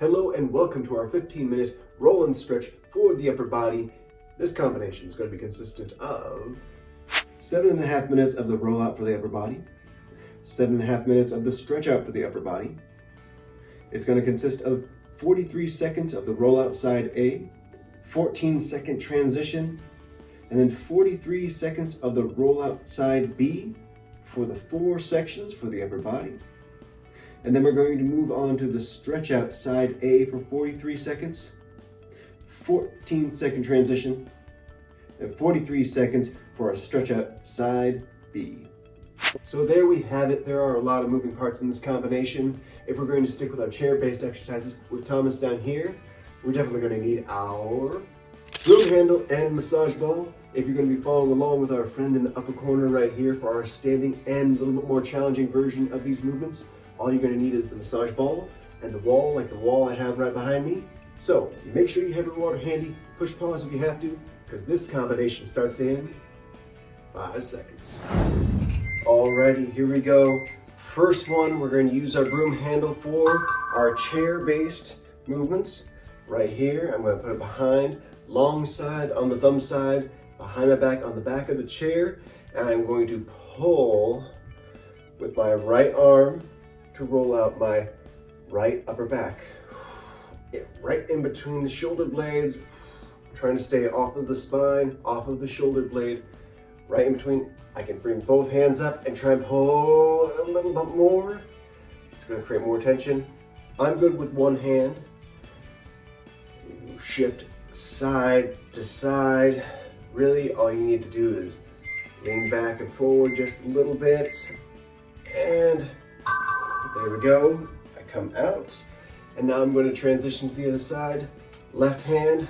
Hello and welcome to our 15-minute roll and stretch for the upper body. This combination is going to be consistent of 7.5 minutes of the roll out for the upper body, 7.5 minutes of the stretch out for the upper body. It's going to consist of 43 seconds of the roll out side A, 14-second transition, and then 43 seconds of the roll out side B for the 4 sections for the upper body. And then we're going to move on to the stretch out side A for 43 seconds, 14-second transition, and 43 seconds for a stretch out side B. So there we have it. There are a lot of moving parts in this combination. If we're going to stick with our chair-based exercises with Thomas down here, we're definitely going to need our broom handle and massage ball. If you're going to be following along with our friend in the upper corner right here for our standing and a little bit more challenging version of these movements, all you're going to need is the massage ball and the wall, like the wall I have right behind me. So make sure you have your water handy. Push pause if you have to, because this combination starts in 5 seconds. Alrighty, here we go. First one, we're going to use our broom handle for our chair-based movements. Right here, I'm going to put it behind, long side on the thumb side, behind my back on the back of the chair, and I'm going to pull with my right arm to roll out my right upper back. Right in between the shoulder blades, trying to stay off of the spine, off of the shoulder blade, right in between. I can bring both hands up and try and pull a little bit more. It's going to create more tension. I'm good with one hand. Shift side to side. Really, all you need to do is lean back and forward just a little bit. And there we go. I come out. And now I'm going to transition to the other side. Left hand,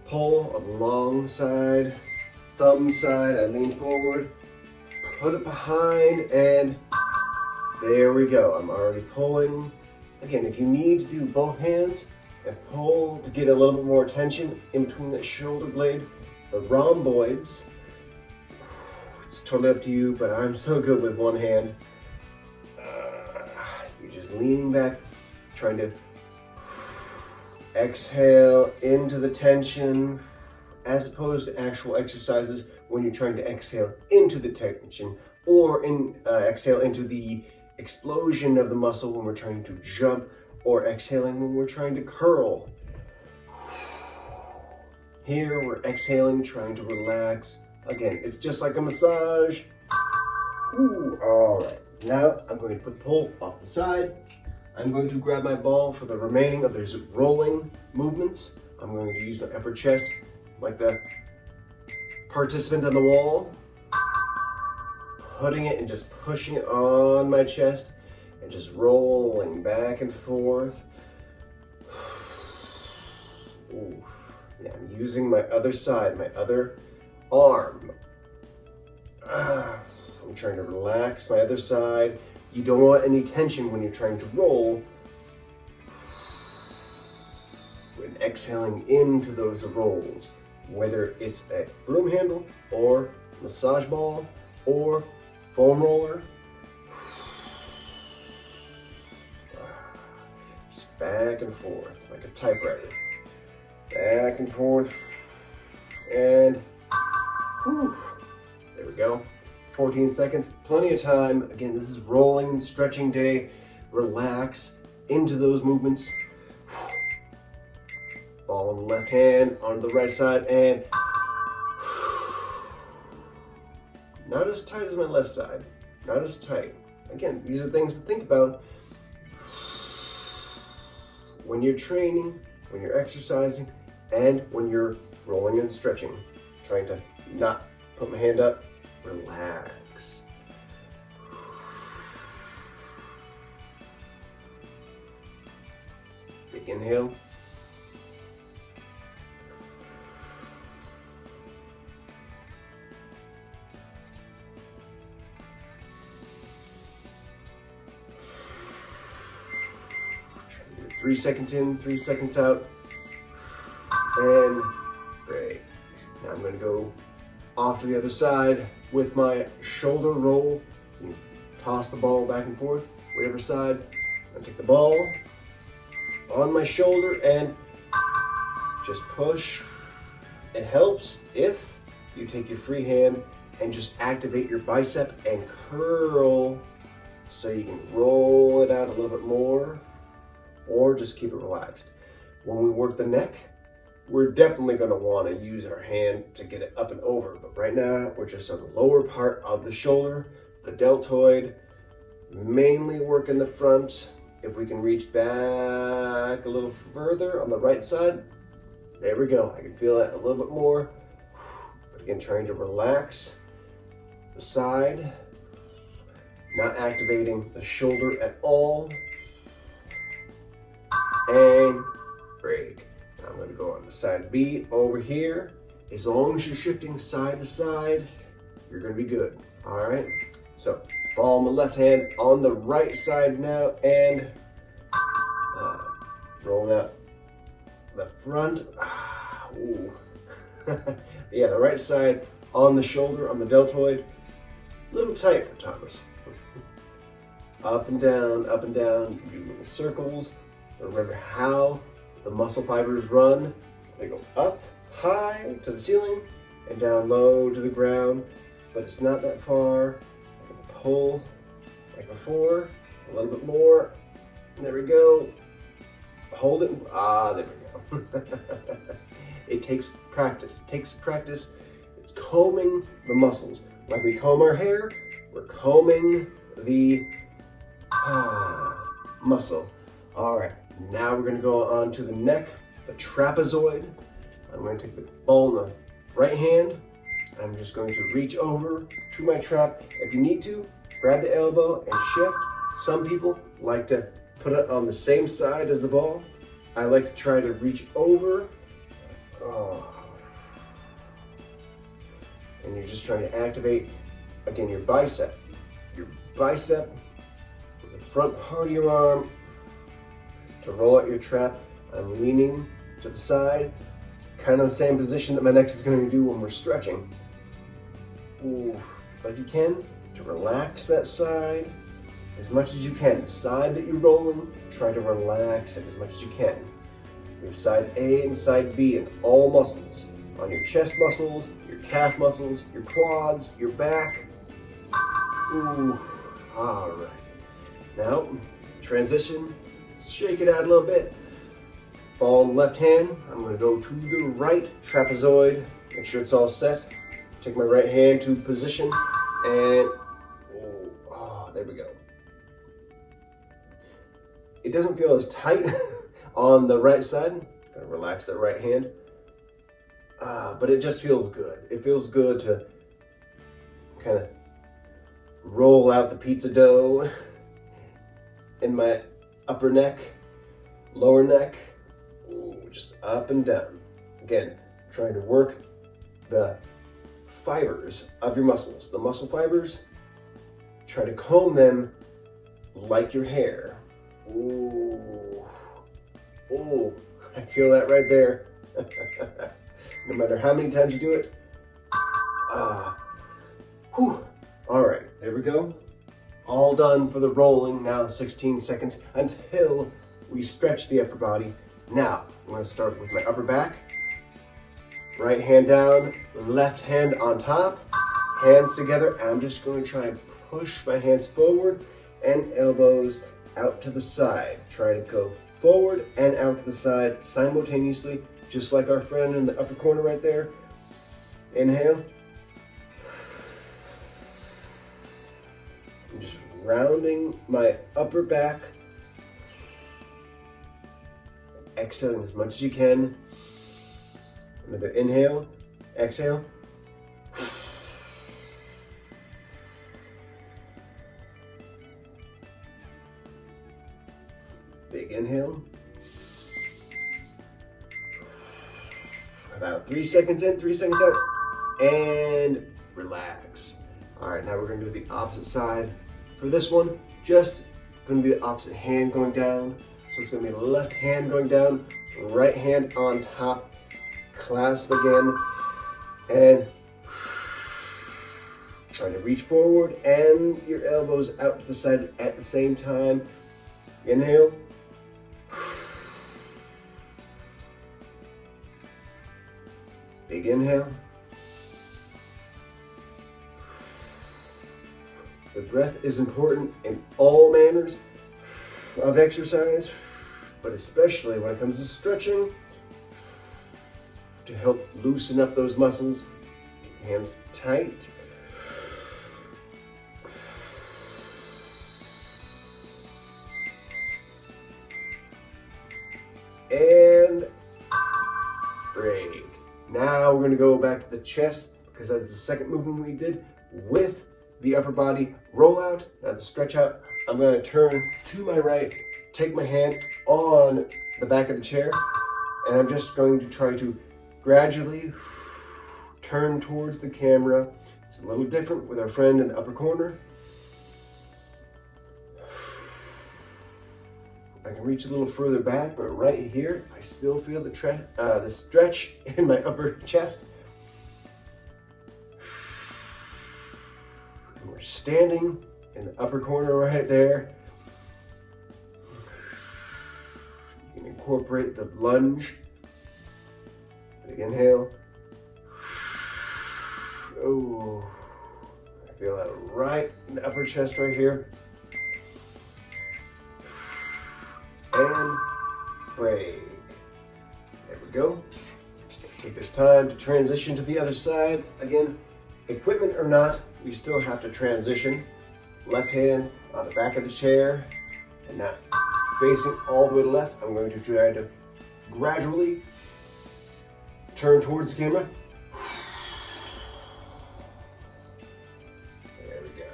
pull alongside, thumb side, I lean forward, put it behind, and there we go. I'm already pulling. Again, if you need to do both hands and pull to get a little bit more tension in between the shoulder blade, the rhomboids, it's totally up to you, but I'm still good with one hand. You're just leaning back, trying to exhale into the tension, as opposed to actual exercises when you're trying to exhale into the tension, or exhale into the explosion of the muscle when we're trying to jump, or exhaling when we're trying to curl. Here we're exhaling, trying to relax. Again, it's just like a massage. Ooh, all right. Now I'm going to put the pole off the side. I'm going to grab my ball for the remaining of these rolling movements. I'm going to use my upper chest like the participant on the wall, putting it and just pushing it on my chest and just rolling back and forth. Ooh. Yeah, I'm using my other side, my other arm. I'm trying to relax my other side. You don't want any tension when you're trying to roll. When exhaling into those rolls, whether it's a broom handle or massage ball or foam roller. Just back and forth like a typewriter. Back and forth. And whew, there we go. 14 seconds, plenty of time. Again, this is rolling and stretching day. Relax into those movements. Ball on the left hand, onto the right side, and not as tight as my left side. Not as tight. Again, these are things to think about when you're training, when you're exercising, and when you're rolling and stretching. Trying to not put my hand up. Relax. Big inhale. Try to do 3 seconds in, 3 seconds out. And great. Now I'm going to go off to the other side with my shoulder roll. You toss the ball back and forth, whatever side. I'm going to take the ball, on my shoulder and just push. It helps if you take your free hand and just activate your bicep and curl so you can roll it out a little bit more, or just keep it relaxed. When we work the neck, we're definitely going to want to use our hand to get it up and over, but right now we're just on the lower part of the shoulder, the deltoid, mainly work in the front. If we can reach back a little further on the right side, there we go. I can feel that a little bit more. But again, trying to relax the side, not activating the shoulder at all. And break. I'm going to go on the side B over here. As long as you're shifting side to side, you're going to be good. All right. So ball in the left hand on the right side now, and roll out the front. Ooh. Yeah, the right side on the shoulder, on the deltoid. A little tight for Thomas. Up and down, up and down. You can do little circles. Remember how the muscle fibers run. They go up high to the ceiling and down low to the ground, but it's not that far. Pull like before, a little bit more. There we go. Hold it. Ah, there we go. It takes practice. It takes practice. It's combing the muscles. Like we comb our hair, we're combing the muscle. All right, now we're gonna go on to the neck, the trapezoid. I'm gonna take the ball in the right hand. I'm just going to reach over to my trap. If you need to, grab the elbow and shift. Some people like to put it on the same side as the ball. I like to try to reach over. And you're just trying to activate, again, your bicep. Your bicep with the front part of your arm to roll out your trap. I'm leaning to the side, kind of the same position that my neck is going to do when we're stretching. Ooh. But if you can, to relax that side as much as you can. The side that you're rolling, try to relax it as much as you can. We have side A and side B and all muscles. On your chest muscles, your calf muscles, your quads, your back. Ooh, all right. Now, transition, shake it out a little bit. Ball in the left hand, I'm gonna go to the right trapezoid. Make sure it's all set. Take my right hand to position and, there we go. It doesn't feel as tight on the right side. Gonna relax that right hand. But it just feels good. It feels good to kind of roll out the pizza dough in my upper neck, lower neck, just up and down. Again, trying to work the fibers of your muscles. The muscle fibers, try to comb them like your hair. Ooh, I feel that right there. No matter how many times you do it. All right, there we go. All done for the rolling. Now 16 seconds until we stretch the upper body. Now, I'm gonna start with my upper back. Right hand down, left hand on top, hands together. I'm just going to try and push my hands forward and elbows out to the side. Try to go forward and out to the side simultaneously, just like our friend in the upper corner right there. Inhale. I'm just rounding my upper back. Exhaling as much as you can. Another inhale, exhale. Big inhale. About 3 seconds in, 3 seconds out, and relax. All right, now we're gonna do the opposite side. For this one, just gonna be the opposite hand going down. So it's gonna be the left hand going down, right hand on top, clasp again, and try to reach forward and your elbows out to the side at the same time. Inhale. Big inhale. The breath is important in all manners of exercise, but especially when it comes to stretching, to help loosen up those muscles. Hands tight. And break. Now we're going to go back to the chest because that's the second movement we did with the upper body rollout. Now the stretch out, I'm going to turn to my right, take my hand on the back of the chair, and I'm just going to try to gradually turn towards the camera. It's a little different with our friend in the upper corner. I can reach a little further back, but right here, I still feel the stretch in my upper chest. And we're standing in the upper corner right there. You can incorporate the lunge. Big inhale. Oh, I feel that right in the upper chest right here. And break. There we go. Take this time to transition to the other side. Again, equipment or not, we still have to transition. Left hand on the back of the chair and not facing all the way to the left. I'm going to try to gradually turn towards the camera. There we go.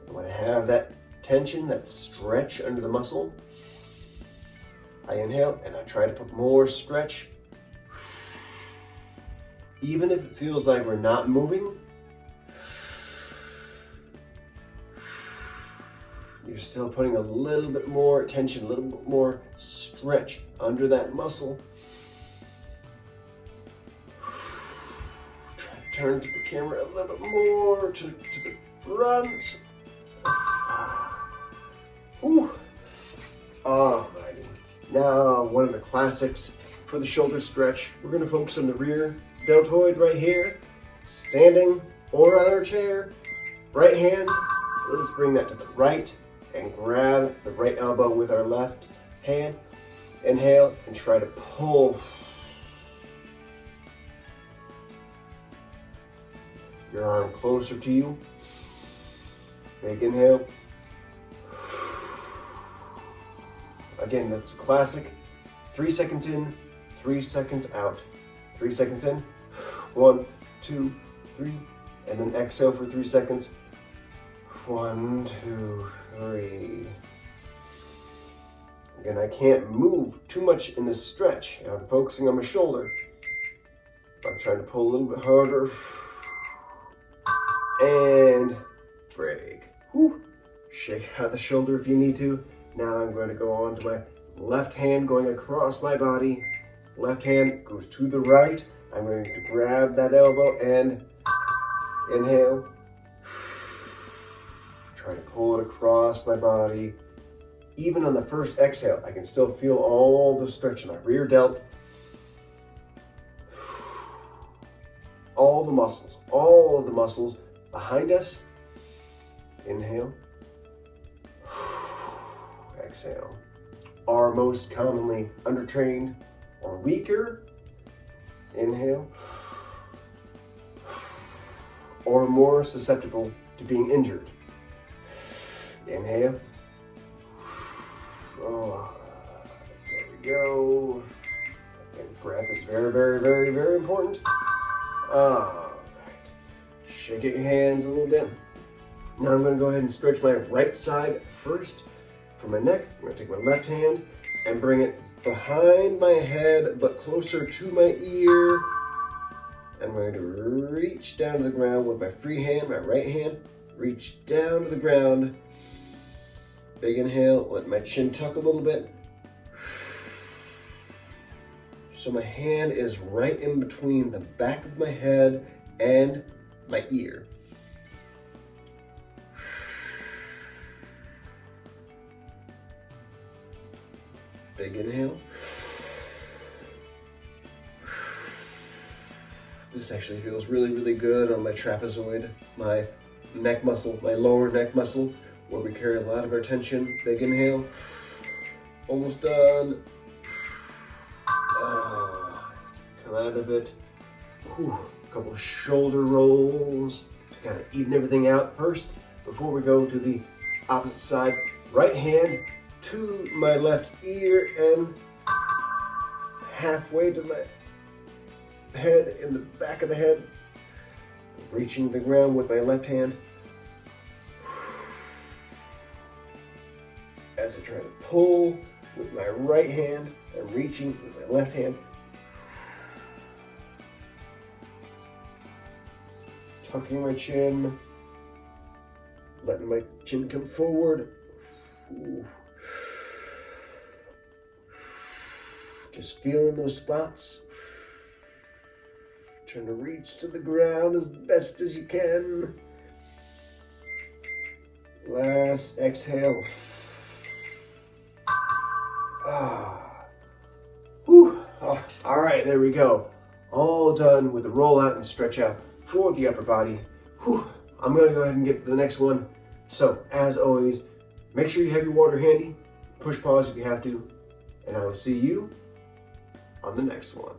I want to have that tension, that stretch under the muscle. I inhale and I try to put more stretch. Even if it feels like we're not moving, you're still putting a little bit more tension, a little bit more stretch under that muscle. Try to turn to the camera a little bit more to the front. Ooh. Alrighty. Now, one of the classics for the shoulder stretch. We're going to focus on the rear deltoid right here. Standing or on our chair. Right hand. Let's bring that to the right and grab the right elbow with our left hand. Inhale and try to pull your arm closer to you. Big inhale. Again, that's a classic. 3 seconds in, 3 seconds out. 3 seconds in, 1, 2, 3, and then exhale for 3 seconds. 1, 2, 3. Again, I can't move too much in this stretch. I'm focusing on my shoulder. I'm trying to pull a little bit harder. And break. Whew. Shake out the shoulder if you need to. Now I'm going to go on to my left hand going across my body. Left hand goes to the right. I'm going to grab that elbow and inhale. Try to pull it across my body. Even on the first exhale, I can still feel all the stretch in my rear delt. All of the muscles behind us. Inhale. Exhale. Are most commonly undertrained or weaker. Inhale. Or more susceptible to being injured. Inhale. Oh, there we go. And breath is very, very, very, very important. All right. Shake out your hands a little bit. Now I'm going to go ahead and stretch my right side first. For my neck, I'm going to take my left hand and bring it behind my head, but closer to my ear. I'm going to reach down to the ground with my free hand, my right hand. Reach down to the ground. Big inhale, let my chin tuck a little bit. So my hand is right in between the back of my head and my ear. Big inhale. This actually feels really, really good on my trapezoid, my neck muscle, my lower neck muscle, where we carry a lot of our tension. Big inhale. Almost done. Come out of it. Whew. A couple shoulder rolls to kind of even everything out first before we go to the opposite side. Right hand to my left ear and halfway to my head, in the back of the head, reaching the ground with my left hand as I try to pull with my right hand and reaching with my left hand, tucking my chin, letting my chin come forward. Ooh. Just feeling those spots. Trying to reach to the ground as best as you can. Last exhale. Whew. Oh, all right, there we go. All done with the roll out and stretch out for the upper body. Whew. I'm gonna go ahead and get to the next one. So, as always, make sure you have your water handy. Push pause if you have to. And I will see you on the next one.